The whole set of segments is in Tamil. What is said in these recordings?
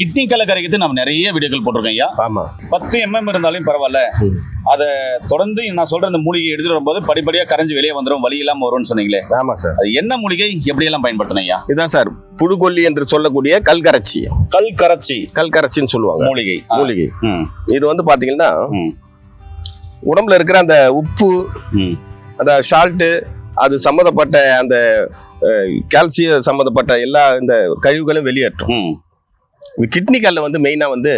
கிட்னி கல்லை கரைக்கிறது நம்ம நிறைய வீடியோக்கள் போட்டிருக்கோம் ஐயா. ஆமா 10 mm இருந்தாலும் பரவாயில்ல, அதை தொடர்ந்து நான் சொல்ற அந்த மூலிகை எடுத்துட்டு வரும்போது படிப்படியா கரைஞ்சு வெளியே வந்துடும், வலி இல்லாம வரும்னு சொன்னீங்களே. ஆமா சார். அது என்ன மூலிகை, எப்படி எல்லாம் பயன்படுத்தணும் ஐயா? இதுதான் சார் புழுக்கொல்லி என்று சொல்லக்கூடிய கல்கரைச்சி. கல்கரைச்சின்னு சொல்லுவாங்க மூலிகை. மூலிகை இது வந்து பாத்தீங்கன்னா உடம்புல இருக்கிற அந்த உப்பு, அந்த சால்ட்டு, அது சம்மந்தப்பட்ட அந்த கால்சியம் சம்மந்தப்பட்ட எல்லா இந்த கழிவுகளும் வெளியேற்றும். கிட்னி கல்ல வந்து மெயினா வந்து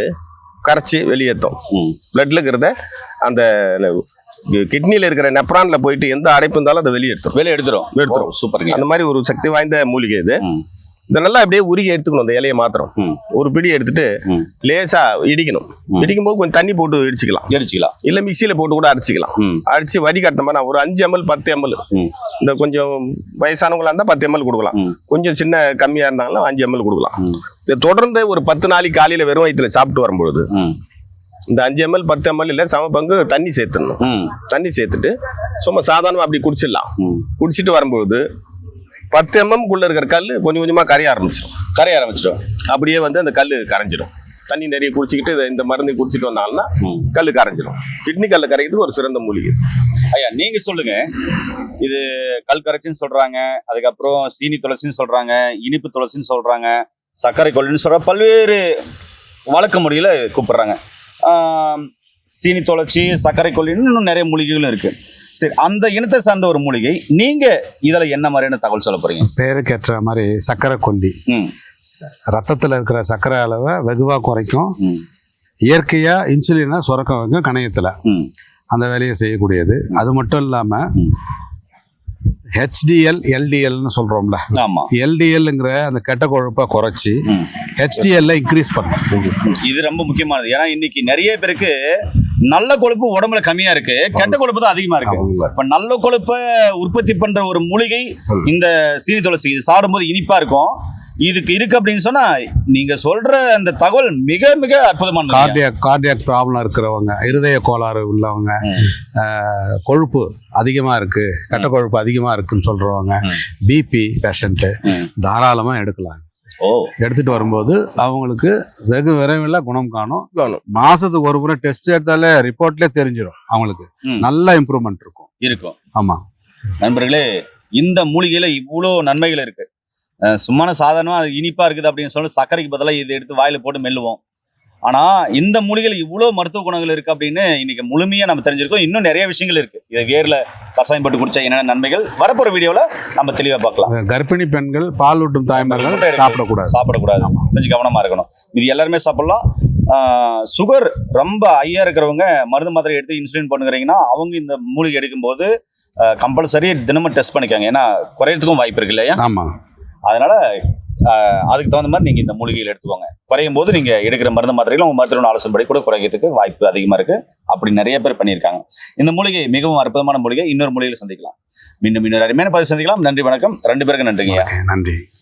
கரைச்சி வெளியேற்றும். பிளட்ல இருக்கிறத அந்த கிட்னில இருக்கிற நெப்ரான்ல போயிட்டு எந்த அடைப்பு இருந்தாலும் அதை வெளியெடுத்துரும். சூப்பர். அந்த மாதிரி ஒரு சக்தி வாய்ந்த மூலிகை இது. இதை நல்லா அப்படியே உருகி எடுத்துக்கணும். அந்த இலையை மாத்திரம் ஒரு பிடி எடுத்துட்டு லேசா இடிக்கணும். இடிக்கும் போது கொஞ்சம் தண்ணி போட்டு இடிச்சுக்கலாம், இல்ல மிக்சியில போட்டு கூட அரைச்சிக்கலாம். அரைச்சி வடிகட்டின மாதிரி ஒரு 5 ml 10 ml, இந்த கொஞ்சம் வயசானவங்களா இருந்தா 10 ml கொடுக்கலாம், கொஞ்சம் சின்ன கம்மியா இருந்தாங்கன்னா 5 ml கொடுக்கலாம். இதை தொடர்ந்து ஒரு 10 நாளைக்கு காலையில வெறும் வயிற்றுல சாப்பிட்டு வரும்பொழுது இந்த 5 ml 10 ml இல்ல சம பங்கு தண்ணி சேர்த்துடணும். தண்ணி சேர்த்துட்டு சும்மா சாதாரணமா அப்படி குடிச்சிடலாம். குடிச்சிட்டு வரும்பொழுது 10 mm குள்ள இருக்கிற கல் கொஞ்சம் கொஞ்சமா கரைய ஆரம்பிச்சிடும். அப்படியே வந்து அந்த கல் கரைஞ்சிடும். தண்ணி நிறைய குடிச்சிக்கிட்டு இந்த மருந்து குடிச்சிட்டு வந்தாங்கன்னா கல் கரைஞ்சிடும். கிட்னி கல்ல கரைக்கிறதுக்கு ஒரு சிறந்த மூலிகை. ஐயா நீங்க சொல்லுங்க, இது கல் கரைச்சின்னு சொல்றாங்க, அதுக்கப்புறம் சீனி துளசின்னு சொல்றாங்க, இனிப்பு துளசின்னு சொல்றாங்க, சர்க்கரை கொல்லின்னு சொல்ற பல்வேறு வழக்க முறையில கூப்பிடுறாங்க. சீனி துளசி, சர்க்கரை கொல்லின்னு இன்னும் நிறைய மூலிகைகளும் இருக்கு. சரி, அந்த இனத்தை சார்ந்த ஒரு மூலிகை, நீங்க இதுல என்ன மாதிரியான தகவல் சொல்ல போறீங்க? பேருக்கு ஏற்ற மாதிரி சர்க்கரை கொல்லி ரத்தத்துல இருக்கிற சர்க்கரை அளவை வெகுவா குறைக்கும். இயற்கையா இன்சுலினை சுரக்க வைக்கும் கணையத்துல. அந்த வேலையை செய்யக்கூடியது. அது மட்டும் இல்லாம HDL LDLன்னு சொல்றோம்ல, LDLங்கிற அந்த கெட்ட கொழுப்பை குறைச்சி HDL இன்க்ரீஸ் பண்ணும். இது ரொம்ப முக்கியமானது. ஏன்னா இன்னைக்கு நிறைய பேருக்கு நல்ல கொழுப்பு உடம்புல கம்மியா இருக்கு, கெட்ட கொழுப்பு தான் அதிகமா இருக்கு. இப்ப நல்ல கொழுப்பை உற்பத்தி பண்ற ஒரு மூலிகை இந்த சீனி துளசி. இது சாப்பிடும்போது இனிப்பா இருக்கும். இதுக்கு இருக்கு அப்படின்னு சொன்னா நீங்க சொல்ற அந்த தகவல் மிக மிக அற்புதமான. கார்டியாக் ப்ராப்ளம் இருக்கிறவங்க, இருதய கோளாறு உள்ளவங்க, கொழுப்பு அதிகமா இருக்கு, கெட்ட கொழுப்பு அதிகமா இருக்குன்னு சொல்றவங்க, பிபி பேஷண்ட் தாராளமா எடுக்கலாம். எடுத்துட்டு வரும்போது அவங்களுக்கு வெகு விரைவில் குணம் காணும். மாசத்துக்கு ஒரு முறை டெஸ்ட் எடுத்தாலே ரிப்போர்ட்ல தெரிஞ்சிடும் அவங்களுக்கு நல்ல இம்ப்ரூவ்மெண்ட் இருக்கும். ஆமா நண்பர்களே, இந்த மூலிகையில இவ்வளோ நன்மைகள் இருக்கு. சும்மான சாதாரணமா அது இனிப்பா இருக்குது அப்படின்னு சொல்லி சர்க்கரைக்கு பதிலாக இதை எடுத்து வாயில போட்டு மெல்லுவோம். ஆனா இந்த மூலிகையில் இவ்வளவு மருத்துவ குணங்கள் இருக்கு அப்படின்னு இன்னைக்கு முழுமையா நம்ம தெரிஞ்சிருக்கோம். இன்னும் நிறைய விஷயங்கள் இருக்கு. இதை வேர்ல கசாயம் போட்டு குடிச்சா என்னென்ன நன்மைகள் வரப்போற வீடியோல நம்ம தெளிவா பார்க்கலாம். கர்ப்பிணி பெண்கள், பால் ஊட்டும் தாய்மார்கள் சாப்பிடக்கூடாது, கொஞ்சம் கவனமா இருக்கணும். இது எல்லாருமே சாப்பிடலாம். சுகர் ரொம்ப ஹையா இருக்கிறவங்க மருந்து மாத்திரை எடுத்து இன்சுலின் பண்ணுறீங்கன்னா அவங்க இந்த மூலிகை எடுக்கும்போது கம்பல்சரி தினமும் டெஸ்ட் பண்ணிக்காங்க. ஏன்னா குறையறதுக்கும் வாய்ப்பு இருக்கு இல்லையா? ஆமா. அதனால அதுக்கு தகுந்த மாதிரி நீங்க இந்த மூலிகைகள் எடுத்துக்கோங்க. குறையும் போது நீங்க எடுக்கிற மருந்து மாத்திரைகளும் உங்க மருத்துவ ஆலோசனைப்படி கூட குறைக்கிறதுக்கு வாய்ப்பு அதிகமா இருக்கு. அப்படி நிறைய பேர் பண்ணியிருக்காங்க. இந்த மூலிகை மிகவும் அற்புதமான மூலிகை. இன்னொரு மூலிகையில் சந்திக்கலாம். மீண்டும் இன்னொரு அருமையான பதிவு சந்திக்கலாம். நன்றி, வணக்கம். 2 பேருக்கு நன்றிங்க. நன்றி.